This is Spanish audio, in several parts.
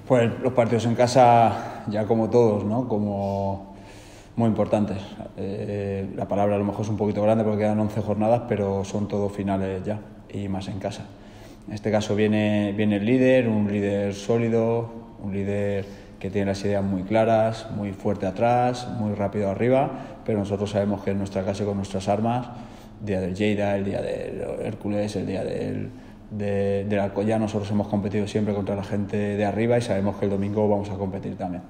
Pues los partidos en casa, ya como todos, ¿no? Como muy importantes. La palabra a lo mejor es un poquito grande porque quedan 11 jornadas, pero son todos finales ya, y más en casa. En este caso viene el líder, un líder sólido, un líder que tiene las ideas muy claras, muy fuerte atrás, muy rápido arriba, pero nosotros sabemos que en nuestra casa y con nuestras armas, el día del Lleida, el día del Hércules, el día del Alcoyano, nosotros hemos competido siempre contra la gente de arriba y sabemos que el domingo vamos a competir también.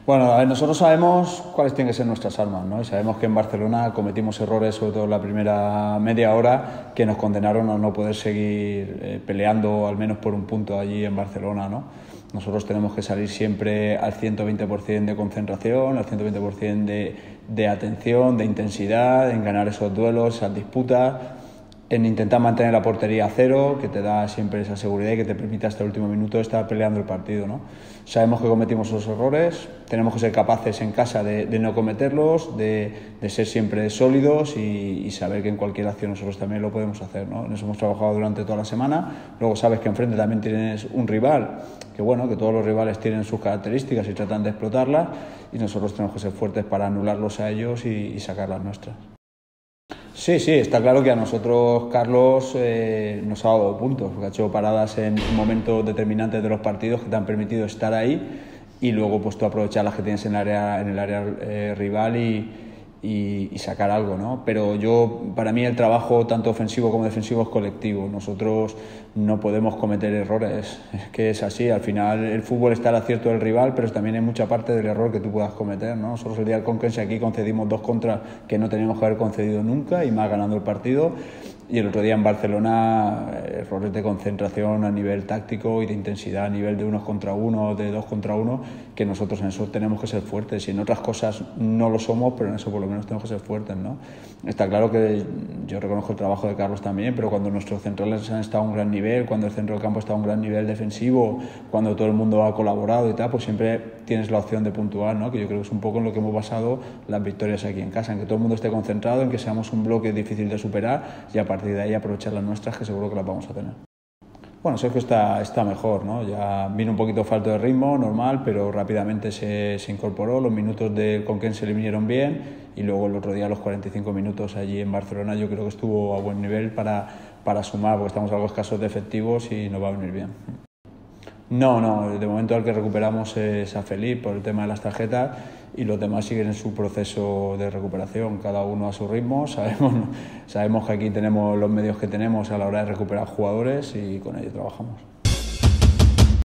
Bueno, a ver, nosotros sabemos cuáles tienen que ser nuestras armas, ¿no? Y sabemos que en Barcelona cometimos errores, sobre todo en la primera media hora, que nos condenaron a no poder seguir peleando al menos por un punto allí en Barcelona, ¿no? Nosotros tenemos que salir siempre al 120% de concentración, al 120% de atención, de intensidad, en ganar esos duelos, esas disputas, en intentar mantener la portería a cero, que te da siempre esa seguridad y que te permite hasta el último minuto estar peleando el partido, ¿no? Sabemos que cometimos esos errores, tenemos que ser capaces en casa de no cometerlos, de ser siempre sólidos y saber que en cualquier acción nosotros también lo podemos hacer, ¿no? Nos hemos trabajado durante toda la semana, luego sabes que enfrente también tienes un rival, que bueno, que todos los rivales tienen sus características y tratan de explotarlas y nosotros tenemos que ser fuertes para anularlos a ellos y sacar las nuestras. Sí, está claro que a nosotros Carlos nos ha dado puntos, porque ha hecho paradas en momentos determinantes de los partidos que te han permitido estar ahí y luego pues tú aprovechar las que tienes en el área rival y sacar algo, ¿no? Pero para mí el trabajo tanto ofensivo como defensivo es colectivo. Nosotros no podemos cometer errores, es que es así. Al final el fútbol está al acierto del rival, pero también hay mucha parte del error que tú puedas cometer, ¿no? Nosotros el día del Conquense aquí concedimos 2 contras que no teníamos que haber concedido nunca y más ganando el partido. Y el otro día en Barcelona, errores de concentración a nivel táctico y de intensidad a nivel de 1 contra 1, de 2 contra 1, que nosotros en eso tenemos que ser fuertes. Y en otras cosas no lo somos, pero en eso por lo menos tenemos que ser fuertes, ¿no? Está claro que yo reconozco el trabajo de Carlos también, pero cuando nuestros centrales han estado a un gran nivel, cuando el centro del campo está a un gran nivel defensivo, cuando todo el mundo ha colaborado y tal, pues siempre tienes la opción de puntuar, ¿no? Que yo creo que es un poco en lo que hemos basado las victorias aquí en casa, en que todo el mundo esté concentrado, en que seamos un bloque difícil de superar y a partir de ahí aprovechar las nuestras, que seguro que las vamos a tener. Bueno, Sergio está mejor, ¿no? Ya vino un poquito falto de ritmo, normal, pero rápidamente se incorporó. Los minutos del Conquense le vinieron bien y luego el otro día los 45 minutos allí en Barcelona yo creo que estuvo a buen nivel para sumar, porque estamos algo escasos de efectivos y nos va a venir bien. No, de momento el que recuperamos es a Felipe por el tema de las tarjetas y los demás siguen en su proceso de recuperación, cada uno a su ritmo. Sabemos que aquí tenemos los medios que tenemos a la hora de recuperar jugadores y con ello trabajamos.